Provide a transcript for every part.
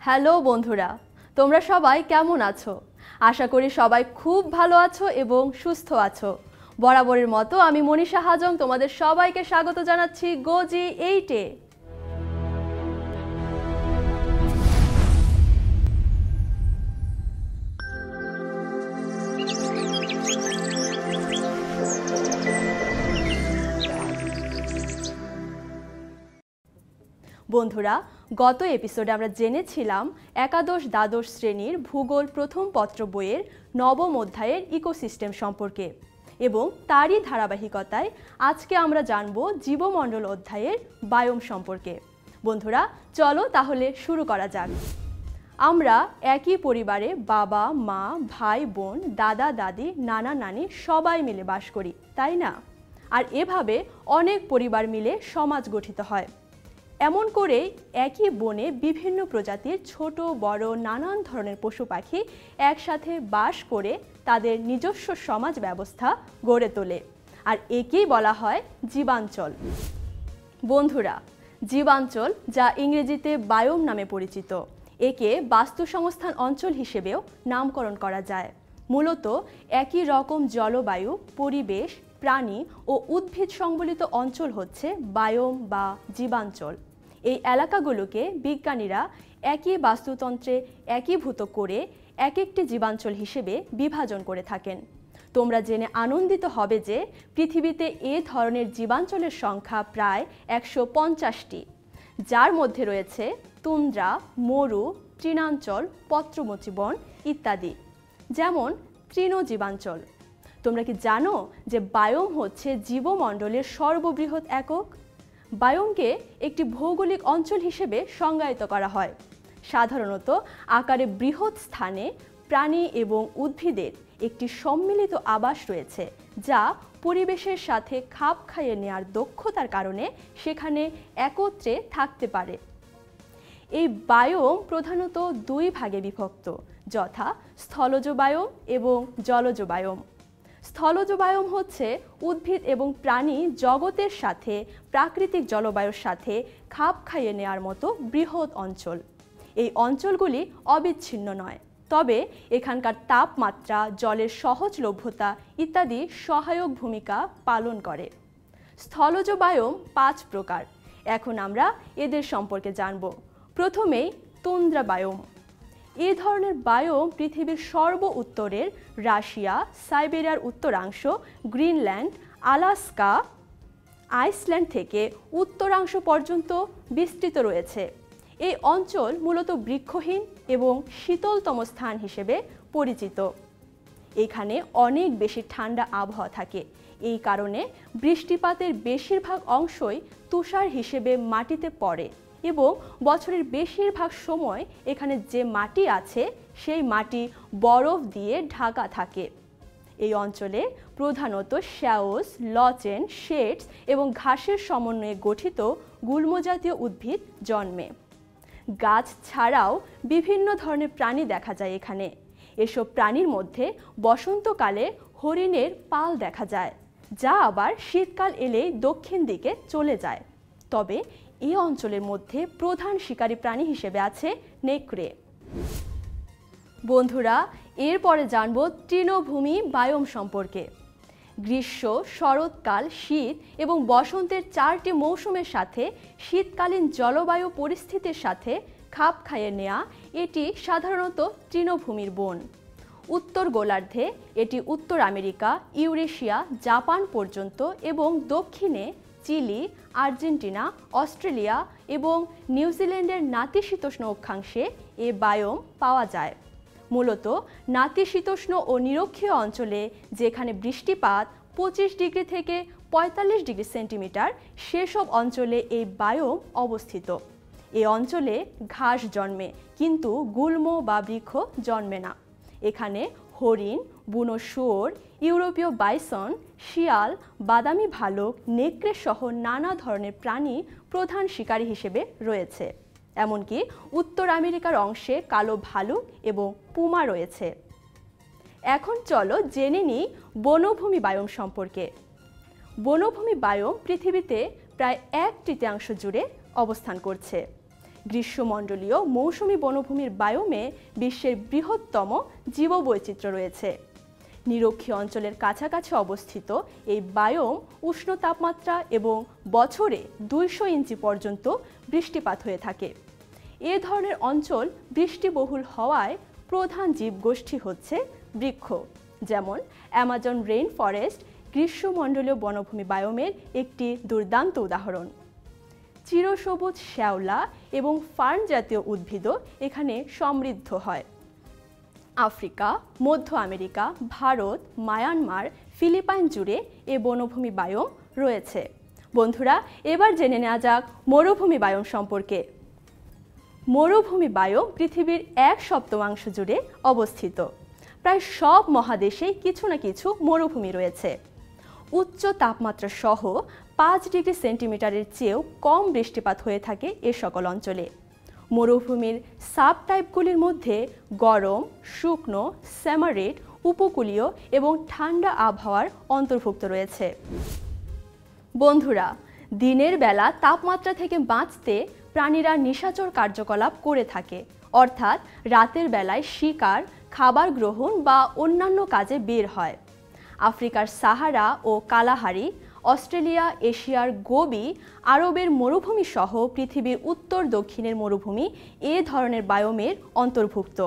Hello বন্ধুরা, তোমরা সবাই কেমন আছো? আশা করি সবাই খুব ভালো আছো এবং সুস্থ আছো। বরাবরের মতো আমি মনীষা হাজং তোমাদের সবাইকে স্বাগত জানাচ্ছি গোজি 8-এ। বন্ধুরা, গত এপিসোডে আমরা জেনেছিলাম একাদশ দ্বাদশ শ্রেণীর ভূগোল প্রথম পত্র বইয়ের নবম অধ্যায়ের ইকোসিস্টেম সম্পর্কে এবং তারই ধারাবাহিকতায় আজকে আমরা জানব জীবমণ্ডল অধ্যায়ের বায়োম সম্পর্কে। বন্ধুরা, চলো তাহলে শুরু করা যাক। আমরা একই পরিবারে বাবা মা ভাই বোন দাদা দাদি নানা নানি সবাই মিলে বাস করি, তাই না? আর এভাবে অনেক পরিবার মিলে সমাজ গঠিত হয়। এমন করে একই বনে বিভিন্ন প্রজাতির ছোট বড় নানান ধরনের পশু পাখি একসাথে বাস করে তাদের নিজস্ব সমাজ ব্যবস্থা গড়ে তোলে, আর একেই বলা হয় জীবাঞ্চল। বন্ধুরা, জীবাঞ্চল, যা ইংরেজিতে বায়োম নামে পরিচিত, একে বাস্তুসংস্থান অঞ্চল হিসেবেও নামকরণ করা যায়। মূলত একই রকম জলবায়ু, পরিবেশ, প্রাণী ও উদ্ভিদ সংবলিত অঞ্চল হচ্ছে বায়োম বা জীবাঞ্চল। এই এলাকাগুলোকে বিজ্ঞানীরা একই বাস্তুতন্ত্রে একীভূত করে এক একটি জীবাঞ্চল হিসেবে বিভাজন করে থাকেন। তোমরা জেনে আনন্দিত হবে যে পৃথিবীতে এ ধরনের জীবাঞ্চলের সংখ্যা প্রায় 150টি, যার মধ্যে রয়েছে তুন্দ্রা, মরু, তৃণাঞ্চল, পত্রমোচী বন ইত্যাদি। যেমন তৃণজীবাঞ্চল। তোমরা কি জানো যে বায়োম হচ্ছে জীবমণ্ডলের সর্ববৃহৎ একক? বায়োমকে একটি ভৌগোলিক অঞ্চল হিসেবে সংজ্ঞায়িত করা হয়। সাধারণত আকারে বৃহৎ স্থানে প্রাণী এবং উদ্ভিদের একটি সম্মিলিত আবাস রয়েছে, যা পরিবেশের সাথে খাপ খাইয়ে নেওয়ার দক্ষতার কারণে সেখানে একত্রে থাকতে পারে। এই বায়োম প্রধানত দুই ভাগে বিভক্ত, যথা স্থলজ বায়োম এবং জলজ বায়োম। স্থলজ বায়োম হচ্ছে উদ্ভিদ এবং প্রাণী জগতের সাথে প্রাকৃতিক জলবায়ুর সাথে খাপ খাইয়ে নেওয়ার মতো বৃহৎ অঞ্চল। এই অঞ্চলগুলি অবিচ্ছিন্ন নয়, তবে এখানকার তাপমাত্রা, জলের সহজলভ্যতা ইত্যাদি সহায়ক ভূমিকা পালন করে। স্থলজ বায়োম 5 প্রকার। এখন আমরা এদের সম্পর্কে জানব। প্রথমেই তুন্দ্রা বায়োম। এ ধরনের বায়োম পৃথিবীর সর্ব উত্তরের রাশিয়া, সাইবেরিয়ার উত্তরাংশ, গ্রিনল্যান্ড, আলাস্কা, আইসল্যান্ড থেকে উত্তরাংশ পর্যন্ত বিস্তৃত রয়েছে। এই অঞ্চল মূলত বৃক্ষহীন এবং শীতলতম স্থান হিসেবে পরিচিত। এখানে অনেক বেশি ঠান্ডা আবহাওয়া থাকে। এই কারণে বৃষ্টিপাতের বেশিরভাগ অংশই তুষার হিসেবে মাটিতে পড়ে এবং বছরের বেশিরভাগ সময় এখানে যে মাটি আছে সেই মাটি বরফ দিয়ে ঢাকা থাকে। এই অঞ্চলে প্রধানত শ্যাওস, লচেন, শেডস এবং ঘাসের সমন্বয়ে গঠিত গুল্মজাতীয় উদ্ভিদ জন্মে। গাছ ছাড়াও বিভিন্ন ধরনের প্রাণী দেখা যায় এখানে। এসব প্রাণীর মধ্যে বসন্তকালে হরিণের পাল দেখা যায়, যা আবার শীতকাল এলেই দক্ষিণ দিকে চলে যায়। তবে এই অঞ্চলের মধ্যে প্রধান শিকারী প্রাণী হিসেবে আছে নেকড়ে। বন্ধুরা, এরপরে জানব তৃণভূমি বায়োম সম্পর্কে। গ্রীষ্ম, শরৎকাল, শীত এবং বসন্তের 4টি মৌসুমের সাথে শীতকালীন জলবায়ু পরিস্থিতির সাথে খাপ খাইয়ে নেওয়া এটি সাধারণত তৃণভূমির বন। উত্তর গোলার্ধে এটি উত্তর আমেরিকা, ইউরেশিয়া, জাপান পর্যন্ত এবং দক্ষিণে চিলি, আর্জেন্টিনা, অস্ট্রেলিয়া এবং নিউজিল্যান্ডের নাতিশীতোষ্ণ অক্ষাংশে এ বায়োম পাওয়া যায়। মূলত নাতিশীতোষ্ণ ও নিরক্ষীয় অঞ্চলে যেখানে বৃষ্টিপাত 25 ডিগ্রি থেকে 45 ডিগ্রি সেন্টিমিটার, সেসব অঞ্চলে এই বায়োম অবস্থিত। এই অঞ্চলে ঘাস জন্মে, কিন্তু গুল্ম বা বৃক্ষ জন্মে না। এখানে হরিণ, বুনো শুয়োর, ইউরোপীয় বাইসন, শিয়াল, বাদামি ভালুক, নেকড়ে সহ নানা ধরনের প্রাণী প্রধান শিকারী হিসেবে রয়েছে। এমনকি উত্তর আমেরিকার অংশে কালো ভালুক এবং পুমা রয়েছে। এখন চলো জেনে নিই বনভূমি বায়োম সম্পর্কে। বনভূমি বায়োম পৃথিবীতে প্রায় 1/3 জুড়ে অবস্থান করছে। গ্রীষ্মমণ্ডলীয় মৌসুমী বনভূমির বায়োমে বিশ্বের বৃহত্তম জীববৈচিত্র্য রয়েছে। নিরক্ষীয় অঞ্চলের কাছাকাছি অবস্থিত এই বায়োম উষ্ণ তাপমাত্রা এবং বছরে 200 ইঞ্চি পর্যন্ত বৃষ্টিপাত হয়ে থাকে। এ ধরনের অঞ্চল বৃষ্টিবহুল হওয়ায় প্রধান জীবগোষ্ঠী হচ্ছে বৃক্ষ, যেমন অ্যামাজন রেইন ফরেস্ট গ্রীষ্মমণ্ডলীয় বনভূমি বায়োমের একটি দুর্দান্ত উদাহরণ। চিরসবুজ শ্যাওলা এবং ফার্ন জাতীয় উদ্ভিদও এখানে সমৃদ্ধ হয়। আফ্রিকা, মধ্য আমেরিকা, ভারত, মায়ানমার, ফিলিপাইন জুড়ে এ বনভূমি বায়োম রয়েছে। বন্ধুরা, এবার জেনে নেওয়া যাক মরুভূমি বায়োম সম্পর্কে। মরুভূমি বায়োম পৃথিবীর 1/7 জুড়ে অবস্থিত। প্রায় সব মহাদেশেই কিছু না কিছু মরুভূমি রয়েছে। উচ্চ তাপমাত্রা সহ 5 ডিগ্রি সেন্টিমিটারের চেয়েও কম বৃষ্টিপাত হয়ে থাকে এ সকল অঞ্চলে। মরুভূমির সাব টাইপগুলির মধ্যে গরম, শুকনো, স্যামারিড, উপকূলীয় এবং ঠান্ডা আবহাওয়ার অন্তর্ভুক্ত রয়েছে। বন্ধুরা, দিনের বেলা তাপমাত্রা থেকে বাঁচতে প্রাণীরা নিশাচর কার্যকলাপ করে থাকে, অর্থাৎ রাতের বেলায় শিকার, খাবার গ্রহণ বা অন্যান্য কাজে বের হয়। আফ্রিকার সাহারা ও কালাহারি, অস্ট্রেলিয়া, এশিয়ার গোবি, আরবের মরুভূমি সহ পৃথিবীর উত্তর দক্ষিণের মরুভূমি এ ধরনের বায়োমের অন্তর্ভুক্ত।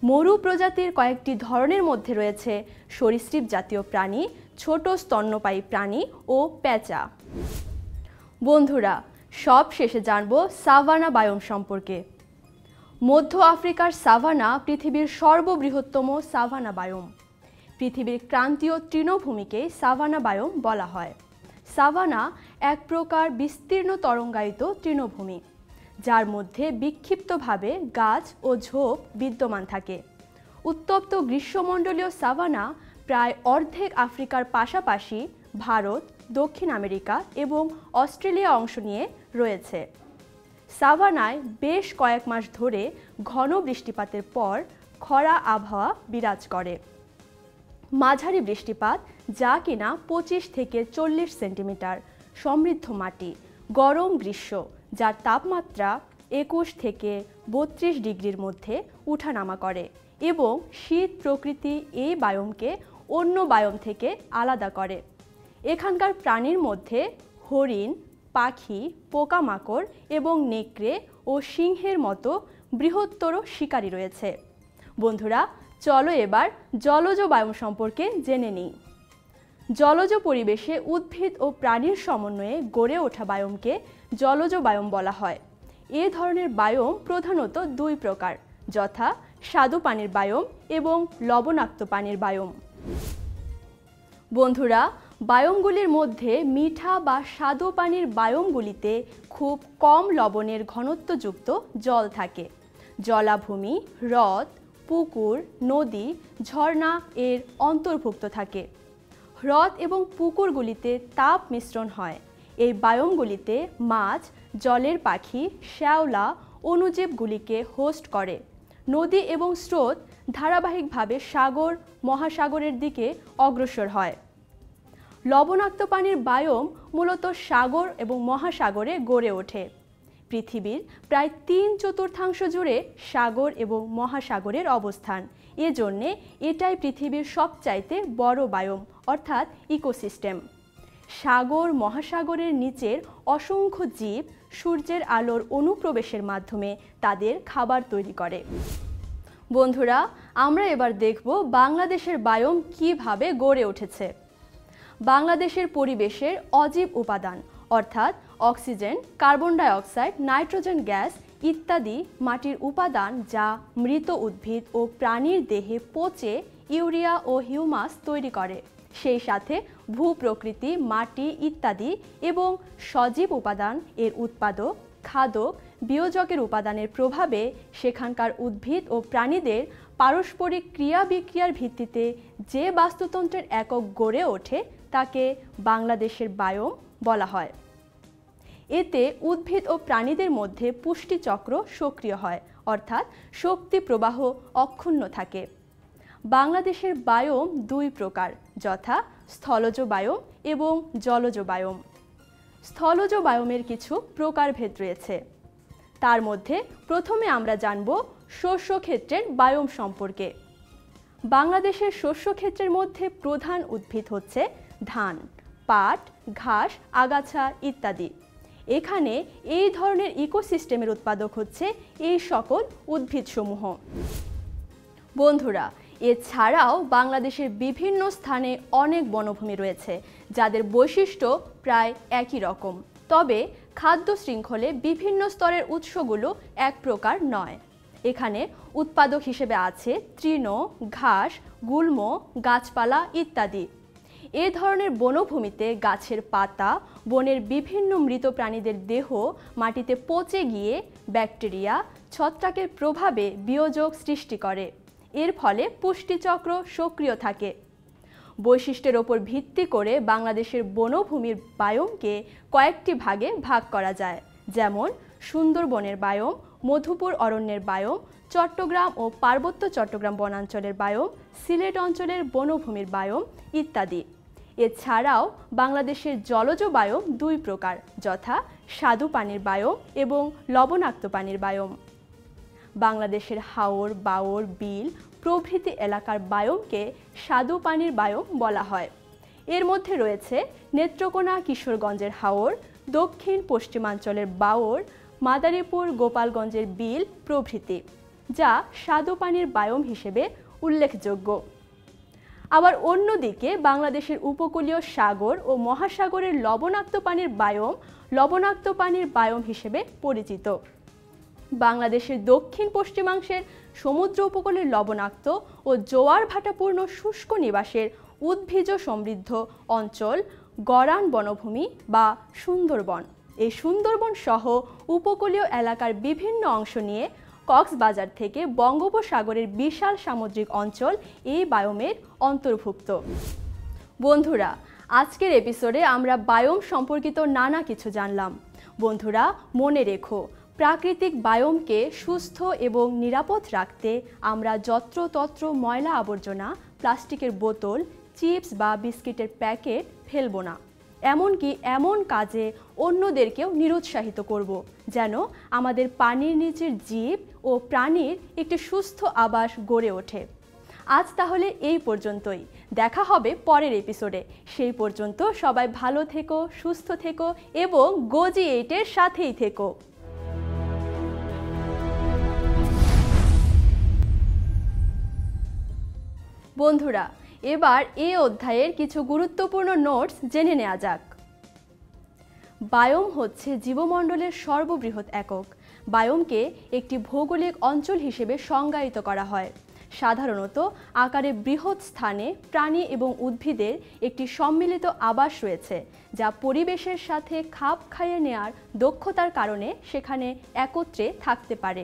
মরু প্রজাতির কয়েকটি ধরনের মধ্যে রয়েছে সরীসৃপ জাতীয় প্রাণী, ছোট স্তন্যপায়ী প্রাণী ও পেঁচা। বন্ধুরা, সব শেষে জানব সাভানা বায়োম সম্পর্কে। মধ্য আফ্রিকার সাভানা পৃথিবীর সর্ববৃহত্তম সাভানা বায়োম। পৃথিবীর ক্রান্তীয় তৃণভূমিকে সাভানা বায়োম বলা হয়। সাভানা এক প্রকার বিস্তীর্ণ তরঙ্গায়িত তৃণভূমি, যার মধ্যে বিক্ষিপ্তভাবে গাছ ও ঝোপ বিদ্যমান থাকে। উত্তপ্ত গ্রীষ্মমণ্ডলীয় সাভানা প্রায় অর্ধেক আফ্রিকার পাশাপাশি ভারত, দক্ষিণ আমেরিকা এবং অস্ট্রেলিয়া অংশ নিয়ে রয়েছে। সাভানায় বেশ কয়েক মাস ধরে ঘন বৃষ্টিপাতের পর খরা আবহাওয়া বিরাজ করে। মাঝারি বৃষ্টিপাত, যা কিনা 25 থেকে 40 সেন্টিমিটার, সমৃদ্ধ মাটি, গরম গ্রীষ্ম যার তাপমাত্রা 21 থেকে 32 ডিগ্রির মধ্যে উঠানামা করে এবং শীত প্রকৃতি এই বায়োমকে অন্য বায়োম থেকে আলাদা করে। এখানকার প্রাণীর মধ্যে হরিণ, পাখি, পোকামাকড় এবং নেকড়ে ও সিংহের মতো বৃহত্তর শিকারী রয়েছে। বন্ধুরা, চলো এবার জলজ বায়োম সম্পর্কে জেনে নিই। জলজ পরিবেশে উদ্ভিদ ও প্রাণীর সমন্বয়ে গড়ে ওঠা বায়োমকে জলজ বায়োম বলা হয়। এ ধরনের বায়োম প্রধানত 2 প্রকার, যথা স্বাদু পানির বায়োম এবং লবণাক্ত পানির বায়োম। বন্ধুরা, বায়োমগুলির মধ্যে মিঠা বা স্বাদু পানির বায়োমগুলিতে খুব কম লবণের ঘনত্বযুক্ত জল থাকে। জলাভূমি, হ্রদ, পুকুর, নদী, ঝর্ণা এর অন্তর্ভুক্ত থাকে। হ্রদ এবং পুকুরগুলিতে তাপ মিশ্রণ হয়। এই বায়োমগুলিতে মাছ, জলের পাখি, শ্যাওলা, অণুজীবগুলিকে হোস্ট করে। নদী এবং স্রোত ধারাবাহিকভাবে সাগর, মহাসাগরের দিকে অগ্রসর হয়। লবণাক্ত পানির বায়োম মূলত সাগর এবং মহাসাগরে গড়ে ওঠে। পৃথিবীর প্রায় 3/4 জুড়ে সাগর এবং মহাসাগরের অবস্থান। এজন্যে এটাই পৃথিবীর সবচাইতে বড় বায়োম, অর্থাৎ ইকোসিস্টেম। সাগর, মহাসাগরের নিচের অসংখ্য জীব সূর্যের আলোর অনুপ্রবেশের মাধ্যমে তাদের খাবার তৈরি করে। বন্ধুরা, আমরা এবার দেখব বাংলাদেশের বায়োম কিভাবে গড়ে উঠেছে। বাংলাদেশের পরিবেশের অজীব উপাদান অর্থাৎ oxygen, carbon die oxide, nitrogen gas ইত্যাদি মাটির উপাদান, যা মৃত উদ্ভিদ ও প্রাণীর দেহে পচে ইউরিয়া ও হিউমাস তৈরি করে। সেই সাথে ভূপ্রকৃতি, মাটি ইত্যাদি এবং সজীব উপাদান এর উৎপাদক, খাদক, বিয়োজকের উপাদানের প্রভাবে সেখানকার উদ্ভিদ ও প্রাণীদের পারস্পরিক ক্রিয়া বিক্রিয়ার ভিত্তিতে যে বাস্তুতন্ত্রের একক গড়ে ওঠে তাকে বাংলাদেশের বায়োম বলা হয়। এতে উদ্ভিদ ও প্রাণীদের মধ্যে পুষ্টিচক্র সক্রিয় হয়, অর্থাৎ শক্তি প্রবাহ অক্ষুণ্ণ থাকে। বাংলাদেশের বায়োম 2 প্রকার, যথা স্থলজ বায়োম এবং জলজ বায়োম। স্থলজ বায়োমের কিছু প্রকারভেদ রয়েছে। তার মধ্যে প্রথমে আমরা জানব শস্য ক্ষেত্রের বায়োম সম্পর্কে। বাংলাদেশের শস্য ক্ষেত্রের মধ্যে প্রধান উদ্ভিদ হচ্ছে ধান, পাট, ঘাস, আগাছা ইত্যাদি। এখানে এই ধরনের ইকোসিস্টেমের উৎপাদক হচ্ছে এই সকল উদ্ভিদসমূহ। বন্ধুরা, এছাড়াও বাংলাদেশের বিভিন্ন স্থানে অনেক বনভূমি রয়েছে যাদের বৈশিষ্ট্য প্রায় একই রকম, তবে খাদ্য শৃঙ্খলে বিভিন্ন স্তরের উৎসগুলো এক প্রকার নয়। এখানে উৎপাদক হিসেবে আছে তৃণ, ঘাস, গুল্ম, গাছপালা ইত্যাদি। এ ধরনের বনভূমিতে গাছের পাতা, বনের বিভিন্ন মৃত প্রাণীদের দেহ মাটিতে পচে গিয়ে ব্যাকটেরিয়া, ছত্রাকের প্রভাবে বিয়োজক সৃষ্টি করে। এর ফলে পুষ্টিচক্র সক্রিয় থাকে। বৈশিষ্ট্যের ওপর ভিত্তি করে বাংলাদেশের বনভূমির বায়োমকে কয়েকটি ভাগে ভাগ করা যায়, যেমন সুন্দরবনের বায়োম, মধুপুর অরণ্যের বায়োম, চট্টগ্রাম ও পার্বত্য চট্টগ্রাম বনাঞ্চলের বায়োম, সিলেট অঞ্চলের বনভূমির বায়োম ইত্যাদি। এছাড়াও বাংলাদেশের জলজ বায়োম দুই প্রকার, যথা স্বাদু পানির বায়োম এবং লবণাক্ত পানির বায়োম। বাংলাদেশের হাওর, বাওর, বিল প্রভৃতি এলাকার বায়োমকে স্বাদু পানির বায়োম বলা হয়। এর মধ্যে রয়েছে নেত্রকোনা কিশোরগঞ্জের হাওর, দক্ষিণ পশ্চিমাঞ্চলের বাওর, মাদারীপুর গোপালগঞ্জের বিল প্রভৃতি, যা স্বাদু পানির বায়োম হিসেবে উল্লেখযোগ্য। আবার অন্যদিকে বাংলাদেশের উপকূলীয় সাগর ও মহাসাগরের লবণাক্ত পানির বায়োম লবণাক্ত পানির বায়োম হিসেবে পরিচিত। বাংলাদেশের দক্ষিণ পশ্চিমাংশের সমুদ্র উপকূলের লবণাক্ত ও জোয়ার ভাটাপূর্ণ শুষ্ক নিবাসের উদ্ভিজ সমৃদ্ধ অঞ্চল গরান বনভূমি বা সুন্দরবন। এই সুন্দরবন সহ উপকূলীয় এলাকার বিভিন্ন অংশ নিয়ে কক্সবাজার থেকে বঙ্গোপসাগরের বিশাল সামুদ্রিক অঞ্চল এই বায়োমের অন্তর্ভুক্ত। বন্ধুরা, আজকের এপিসোডে আমরা বায়োম সম্পর্কিত নানা কিছু জানলাম। বন্ধুরা, মনে রেখো, প্রাকৃতিক বায়োমকে সুস্থ এবং নিরাপদ রাখতে আমরা যত্রতত্র ময়লা আবর্জনা, প্লাস্টিকের বোতল, চিপস বা বিস্কিটের প্যাকেট ফেলবো না। এমনকি এমন কাজে অন্যদেরকেও নিরুৎসাহিত করব, যেন আমাদের পানির নিচের জীব ও প্রাণীর একটি সুস্থ আবাস গড়ে ওঠে। আজ তাহলে এই পর্যন্তই। দেখা হবে পরের এপিসোডে। সেই পর্যন্ত সবাই ভালো থেকো, সুস্থ থেকো এবং GoG8-এর সাথেই থেকো। বন্ধুরা, এবার এই অধ্যায়ের কিছু গুরুত্বপূর্ণ নোটস জেনে নেওয়া যাক। বায়োম হচ্ছে জীবমণ্ডলের সর্ববৃহৎ একক। বায়োমকে একটি ভৌগোলিক অঞ্চল হিসেবে সংজ্ঞায়িত করা হয়। সাধারণত আকারে বৃহৎ স্থানে প্রাণী এবং উদ্ভিদের একটি সম্মিলিত আবাস রয়েছে, যা পরিবেশের সাথে খাপ খাইয়ে নেওয়ার দক্ষতার কারণে সেখানে একত্রে থাকতে পারে।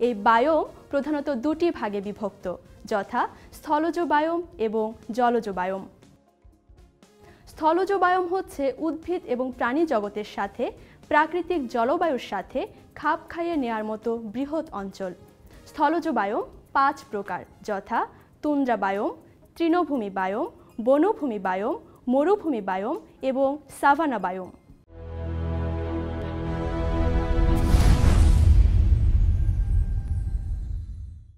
এই বায়োম প্রধানত দুটি ভাগে বিভক্ত, যথা স্থলজ বায়োম এবং জলজ বায়োম। স্থলজ বায়োম হচ্ছে উদ্ভিদ এবং প্রাণী জগতের সাথে প্রাকৃতিক জলবায়ুর সাথে খাপ খাইয়ে নেওয়ার মতো বৃহৎ অঞ্চল। স্থলজ বায়োম 5 প্রকার, যথা তুন্দ্রা বায়োম, তৃণভূমি বায়োম, বনভূমি বায়োম, মরুভূমি বায়োম এবং সাভানা বায়োম।